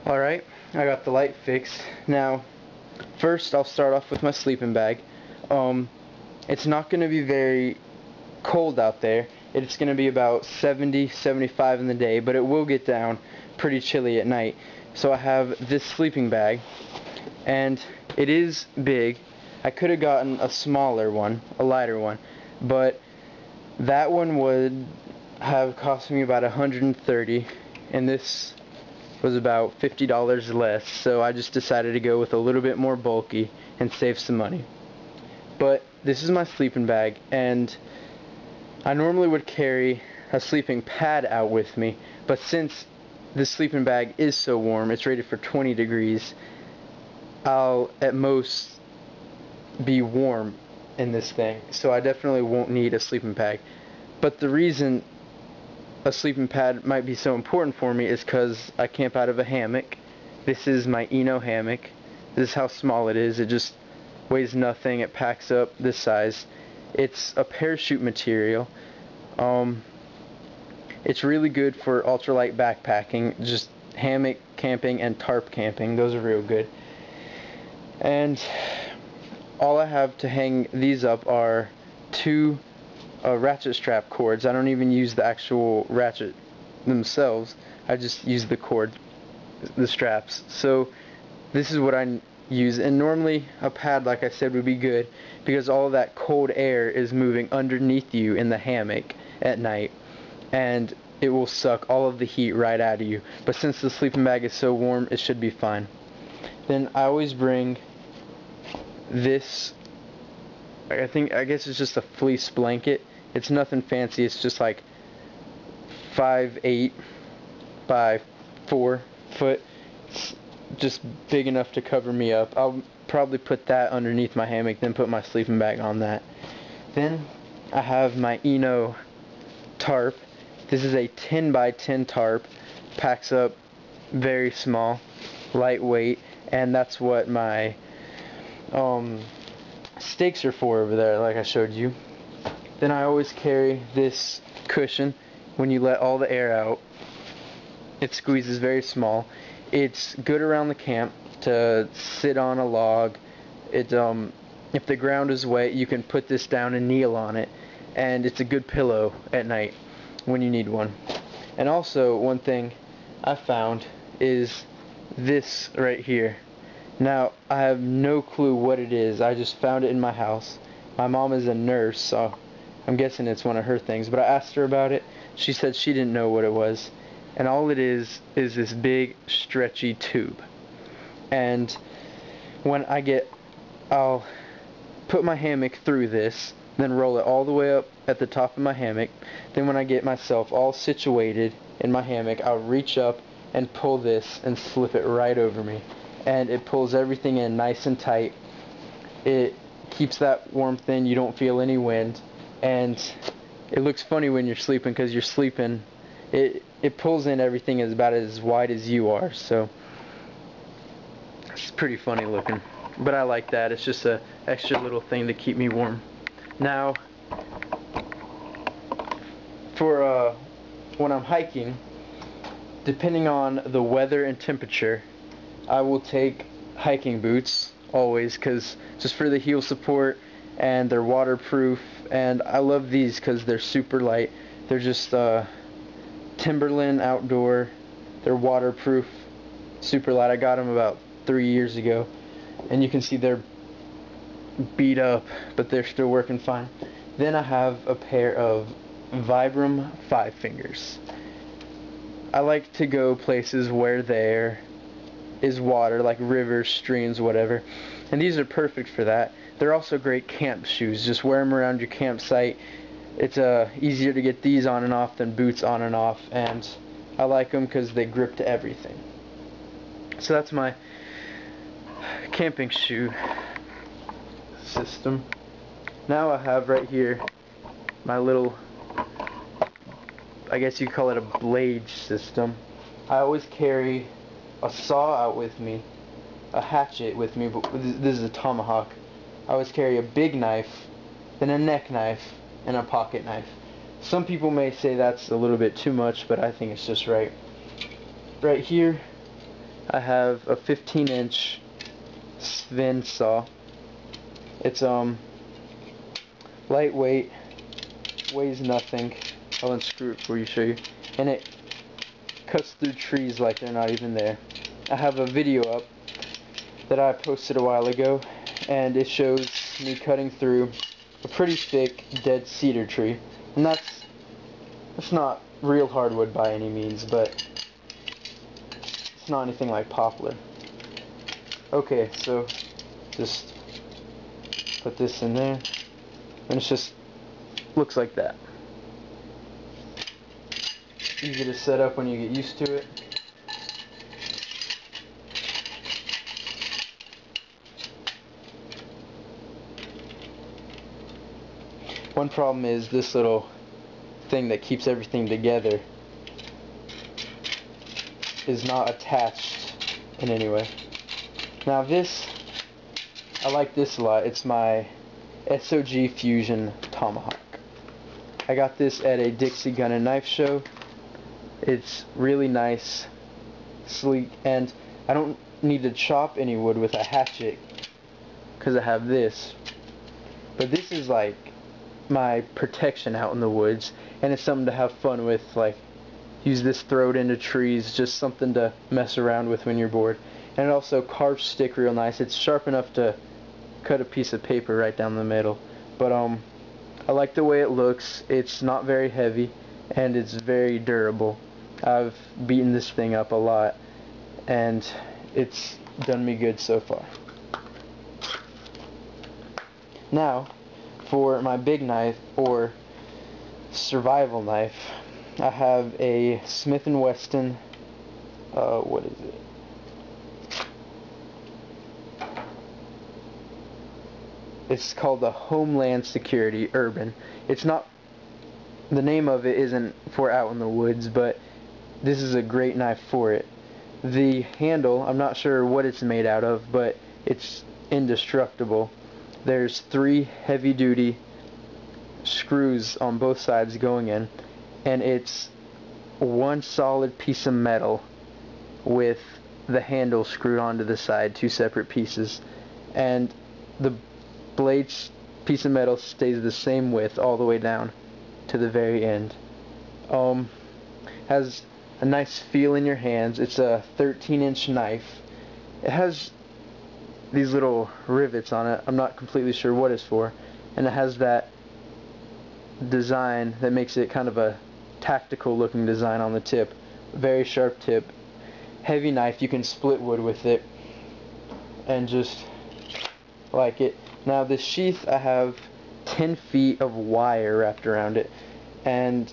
Alright, I got the light fixed. Now, first I'll start off with my sleeping bag. It's not going to be very cold out there. It's going to be about 70, 75 in the day, but it will get down pretty chilly at night. So I have this sleeping bag, and it is big. I could have gotten a smaller one, a lighter one, but that one would have cost me about $130, and this was about $50 less, so I just decided to go with a little bit more bulky and save some money. But this is my sleeping bag, and I normally would carry a sleeping pad out with me, but since the sleeping bag is so warm, it's rated for 20 degrees, I'll at most be warm in this thing, so I definitely won't need a sleeping bag. But the reason a sleeping pad might be so important for me is because I camp out of a hammock. This is my Eno hammock. This is how small it is. It just weighs nothing. It packs up this size. It's a parachute material. It's really good for ultralight backpacking, just hammock camping and tarp camping. Those are real good. And all I have to hang these up are two ratchet strap cords. I don't even use the actual ratchet themselves. I just use the cord, the straps. So this is what I use, and normally a pad, like I said, would be good because all of that cold air is moving underneath you in the hammock at night, and it will suck all of the heat right out of you. But since the sleeping bag is so warm, it should be fine. Then I always bring this, I guess it's just a fleece blanket. It's nothing fancy. It's just like 5'8" by 4 foot. It's just big enough to cover me up. I'll probably put that underneath my hammock, then put my sleeping bag on that. Then I have my Eno tarp. This is a 10 by 10 tarp. Packs up very small, lightweight, and that's what my stakes are for over there, like I showed you. Then I always carry this cushion. When you let all the air out, it squeezes very small. It's good around the camp to sit on a log. If the ground is wet, you can put this down and kneel on it, and it's a good pillow at night when you need one. And also, one thing I found is this right here. Now, I have no clue what it is. I just found it in my house. My mom is a nurse, so I'm guessing it's one of her things, but I asked her about it. She said she didn't know what it was. And all it is this big stretchy tube. And when I'll put my hammock through this, then roll it all the way up at the top of my hammock. Then when I get myself all situated in my hammock, I'll reach up and pull this and slip it right over me. And it pulls everything in nice and tight. It keeps that warmth in. You don't feel any wind. And it looks funny when you're sleeping because you're sleeping. It pulls in everything about as wide as you are. So it's pretty funny looking. But I like that. It's just an extra little thing to keep me warm. Now, for when I'm hiking, depending on the weather and temperature, I will take hiking boots always, because just for the heel support, and they're waterproof. And I love these because they're super light. They're just Timberland outdoor. They're waterproof, super light. I got them about 3 years ago, and you can see they're beat up, but they're still working fine. Then I have a pair of Vibram 5 fingers. I like to go places where there is water, like rivers, streams, whatever, and these are perfect for that. They're also great camp shoes. Just wear them around your campsite. It's easier to get these on and off than boots on and off, and I like them because they grip to everything. So that's my camping shoe system. Now I have right here my little, I guess you call it a blade system. I always carry a saw out with me, a hatchet with me, but this is a tomahawk. I always carry a big knife, then a neck knife, and a pocket knife. Some people may say that's a little bit too much, but I think it's just right. Right here I have a 15-inch Sven saw. It's lightweight, weighs nothing. I'll unscrew it for you, show you, and it cuts through trees like they're not even there. I have a video up that I posted a while ago, and it shows me cutting through a pretty thick dead cedar tree, and that's not real hardwood by any means, but it's not anything like poplar. Okay, so just put this in there, and it's just looks like that. Easy to set up when you get used to it. One problem is this little thing that keeps everything together is not attached in any way. Now this, I like this a lot. It's my SOG Fusion Tomahawk. I got this at a Dixie Gun and Knife show. It's really nice, sleek, and I don't need to chop any wood with a hatchet because I have this. But this is like my protection out in the woods, and it's something to have fun with, like use this, throw it into trees, just something to mess around with when you're bored. And it also carves stick real nice. It's sharp enough to cut a piece of paper right down the middle. But I like the way it looks. It's not very heavy, and it's very durable. I've beaten this thing up a lot, and it's done me good so far. Now, for my big knife or survival knife, I have a Smith & Wesson, what is it? It's called the Homeland Security Urban. It's not, the name of it isn't for out in the woods, but this is a great knife for it. The handle, I'm not sure what it's made out of, but it's indestructible. There's 3 heavy-duty screws on both sides going in, and it's one solid piece of metal with the handle screwed onto the side, 2 separate pieces, and the blade's piece of metal stays the same width all the way down to the very end. Has a nice feel in your hands. It's a 13-inch knife. It has these little rivets on it. I'm not completely sure what it's for, and it has that design that makes it kind of a tactical looking design on the tip. Very sharp tip, heavy knife. You can split wood with it, and just like it. Now this sheath, I have 10 feet of wire wrapped around it, and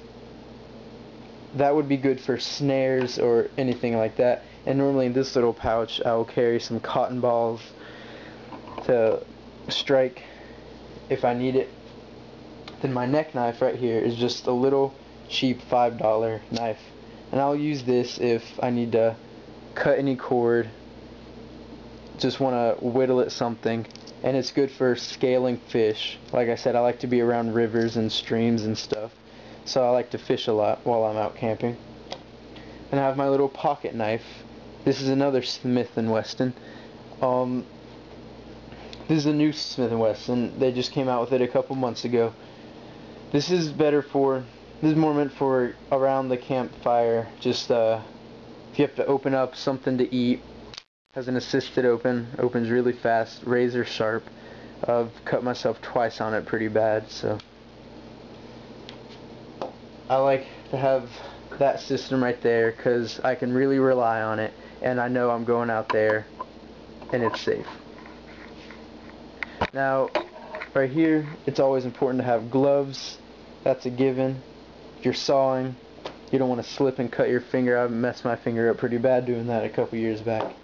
that would be good for snares or anything like that. And normally in this little pouch I will carry some cotton balls to strike if I need it. Then my neck knife right here is just a little cheap $5 knife, and I'll use this if I need to cut any cord, just want to whittle at something. And it's good for scaling fish. Like I said, I like to be around rivers and streams and stuff, so I like to fish a lot while I'm out camping. And I have my little pocket knife. This is another Smith & Wesson. This is a new Smith & Wesson. They just came out with it a couple months ago. This is more meant for around the campfire. Just if you have to open up something to eat. Has an assisted open. Opens really fast. Razor sharp. I've cut myself twice on it pretty bad, so I like to have that system right there because I can really rely on it, and I know I'm going out there and it's safe. Now, right here, it's always important to have gloves. That's a given. If you're sawing, you don't want to slip and cut your finger. I messed my finger up pretty bad doing that a couple years back.